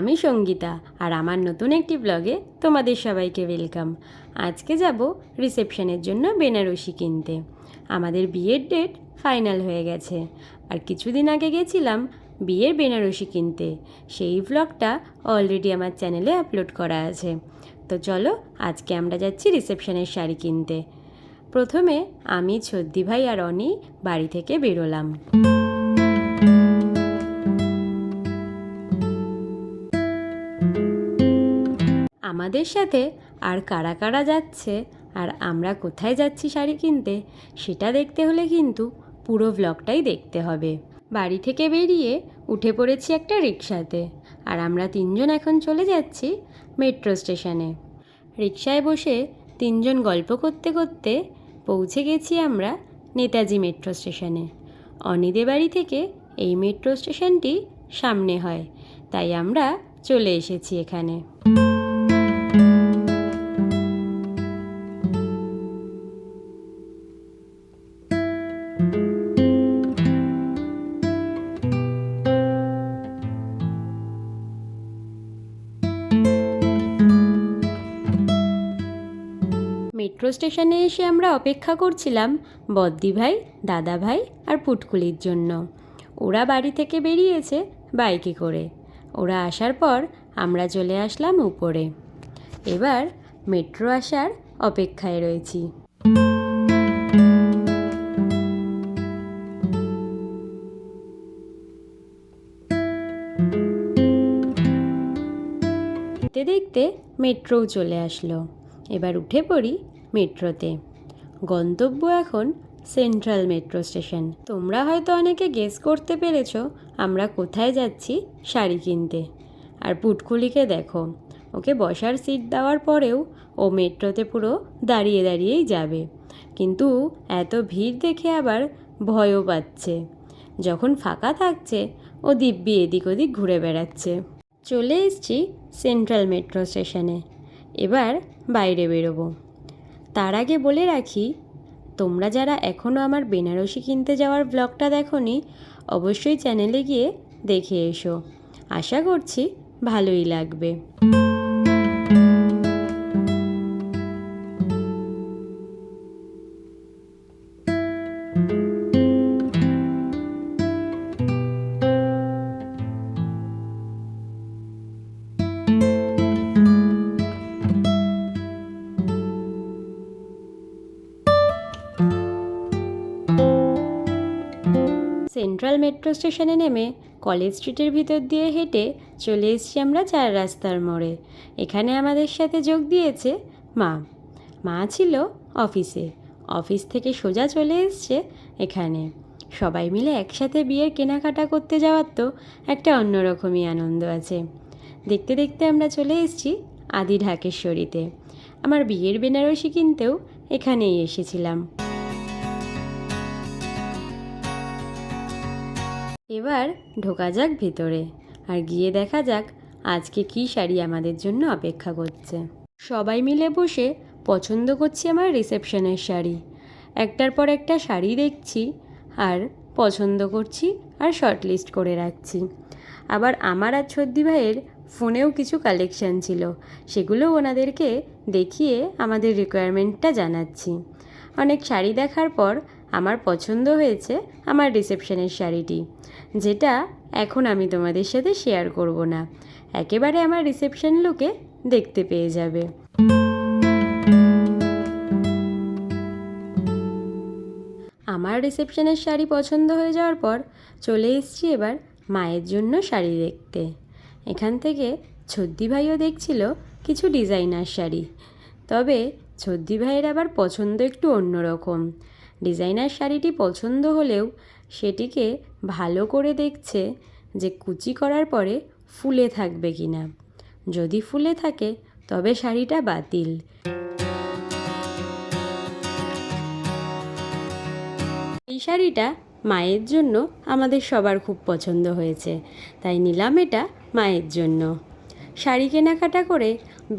আমি সঙ্গীতা আর আমার নতুন একটি ব্লগে তোমাদের সবাইকে ওয়েলকাম। আজকে যাব রিসেপশনের জন্য বেনারসি কিনতে। আমাদের বিয়ের ডেট ফাইনাল হয়ে গেছে আর কিছুদিন আগে গেছিলাম বিয়ের বেনারসি কিনতে। সেই ব্লগটা অলরেডি আমার চ্যানেলে আপলোড করা আছে। তো চলো আজকে আমরা যাচ্ছি রিসেপশনের শাড়ি কিনতে। প্রথমে আমি, ছদ্দি ভাই আর অনি বাড়ি থেকে বেরোলাম। আমাদের সাথে আর কারা কারা যাচ্ছে আর আমরা কোথায় যাচ্ছি শাড়ি কিনতে সেটা দেখতে হলে কিন্তু পুরো ব্লগটাই দেখতে হবে। বাড়ি থেকে বেরিয়ে উঠে পড়েছি একটা রিকশাতে আর আমরা তিনজন এখন চলে যাচ্ছি মেট্রো স্টেশনে। রিকশায় বসে তিনজন গল্প করতে করতে পৌঁছে গেছি আমরা নেতাজি মেট্রো স্টেশনে। অনিদের বাড়ি থেকে এই মেট্রো স্টেশনটি সামনে হয়, তাই আমরা চলে এসেছি এখানে। মেট্রো স্টেশনে এসে আমরা অপেক্ষা করছিলাম বদ্দি ভাই, দাদা ভাই আর পুটকুলির জন্য। ওরা বাড়ি থেকে বেরিয়েছে বাইকে করে। ওরা আসার পর আমরা চলে আসলাম উপরে। এবার মেট্রো আসার অপেক্ষায় রয়েছি। দেখতে দেখতে মেট্রোও চলে আসলো। এবার উঠে পড়ি মেট্রোতে। গন্তব্য এখন সেন্ট্রাল মেট্রো স্টেশন। তোমরা হয়তো অনেকে গেস করতে পেরেছ আমরা কোথায় যাচ্ছি শাড়ি কিনতে। আর পুটকুলিকে দেখো, ওকে বসার সিট দেওয়ার পরেও ও মেট্রোতে পুরো দাঁড়িয়ে দাঁড়িয়েই যাবে, কিন্তু এত ভিড় দেখে আবার ভয়ও পাচ্ছে। যখন ফাঁকা থাকছে ও দিব্যি এদিক ওদিক ঘুরে বেড়াচ্ছে। চলে এসেছি সেন্ট্রাল মেট্রো স্টেশনে। এবার বাইরে বেরোবো। তার আগে বলে রাখি, তোমরা যারা এখনও আমার বেনারসি কিনতে যাওয়ার ব্লগটা দেখোনি অবশ্যই চ্যানেলে গিয়ে দেখে এসো। আশা করছি ভালোই লাগবে। সেন্ট্রাল মেট্রো স্টেশনে নেমে কলেজ স্ট্রিটের ভিতর দিয়ে হেঁটে চলে এসেছি আমরা চার রাস্তার মোড়ে। এখানে আমাদের সাথে যোগ দিয়েছে মা। মা ছিল অফিসে, অফিস থেকে সোজা চলে এসছে এখানে। সবাই মিলে একসাথে বিয়ের কেনাকাটা করতে যাওয়ার তো একটা অন্যরকমই আনন্দ আছে। দেখতে দেখতে আমরা চলে এসেছি আদি ঢাকেশ্বরীতে। আমার বিয়ের বেনারসি কিনতেও এখানেই এসেছিলাম। এবার ঢোকা যাক ভিতরে আর গিয়ে দেখা যাক আজকে কী শাড়ি আমাদের জন্য অপেক্ষা করছে। সবাই মিলে বসে পছন্দ করছি আমার রিসেপশনের শাড়ি। একটার পর একটা শাড়ি দেখছি আর পছন্দ করছি আর শর্টলিস্ট করে রাখছি। আবার আমার আর ছদ্দি ভাইয়ের ফোনেও কিছু কালেকশান ছিল, সেগুলো ওনাদেরকে দেখিয়ে আমাদের রিকোয়ারমেন্টটা জানাচ্ছি। অনেক শাড়ি দেখার পর আমার পছন্দ হয়েছে আমার রিসেপশনের শাড়িটি, যেটা এখন আমি তোমাদের সাথে শেয়ার করব না, একেবারে আমার রিসেপশন লুকে দেখতে পেয়ে যাবে। আমার রিসেপশনের শাড়ি পছন্দ হয়ে যাওয়ার পর চলে এসেছি এবার মায়ের জন্য শাড়ি দেখতে। এখান থেকে ছদ্দি ভাইও দেখছিল কিছু ডিজাইনার শাড়ি, তবে ছদ্দি ভাইয়ের আবার পছন্দ একটু অন্যরকম। ডিজাইনার শাড়িটি পছন্দ হলেও সেটিকে ভালো করে দেখছে যে কুচি করার পরে ফুলে থাকবে কি না। যদি ফুলে থাকে তবে শাড়িটা বাতিল। এই শাড়িটা মায়ের জন্য আমাদের সবার খুব পছন্দ হয়েছে, তাই নিলাম এটা মায়ের জন্য। শাড়ি কেনাকাটা করে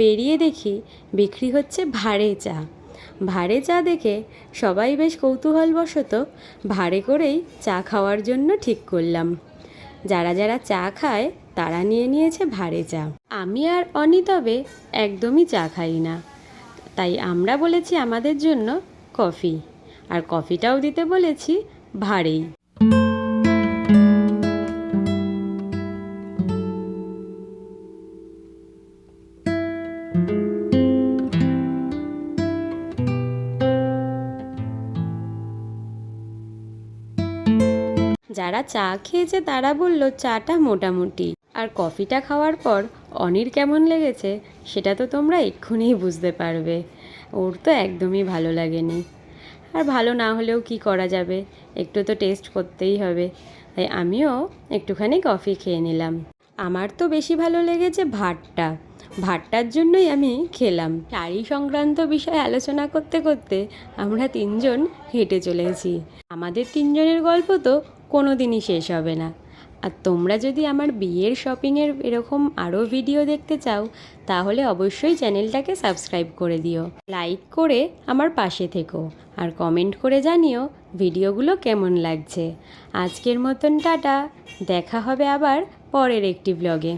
বেরিয়ে দেখি বিক্রি হচ্ছে ভাঁড়ে চা। ভাঁড়ে চা দেখে সবাই বেশ কৌতূহলবশত ভাঁড়ে করেই চা খাওয়ার জন্য ঠিক করলাম। যারা যারা চা খায় তারা নিয়ে নিয়েছে ভাঁড়ে চা। আমি আর অনি তবে একদমই চা খাই না, তাই আমরা বলেছি আমাদের জন্য কফি, আর কফিটাও দিতে বলেছি ভাঁড়েই। যারা চা খেয়েছে তারা বলল চাটা মোটামুটি, আর কফিটা খাওয়ার পর অনির কেমন লেগেছে সেটা তো তোমরা এক্ষুনিই বুঝতে পারবে। ওর তো একদমই ভালো লাগেনি, আর ভালো না হলেও কি করা যাবে, একটু তো টেস্ট করতেই হবে। তাই আমিও একটুখানি কফি খেয়ে নিলাম। আমার তো বেশি ভালো লেগেছে ভাতটা, ভাতটার জন্যই আমি খেলাম। শাড়ি সংক্রান্ত বিষয়ে আলোচনা করতে করতে আমরা তিনজন হেঁটে চলেছি। আমাদের তিনজনের গল্প তো কোনো দিনই শেষ হবে না। আর তোমরা যদি আমার বিয়ের শপিংয়ের এরকম আরও ভিডিও দেখতে চাও তাহলে অবশ্যই চ্যানেলটাকে সাবস্ক্রাইব করে দিও, লাইক করে আমার পাশে থেকো, আর কমেন্ট করে জানিও ভিডিওগুলো কেমন লাগছে। আজকের মতন টাটা, দেখা হবে আবার পরের একটি ব্লগে।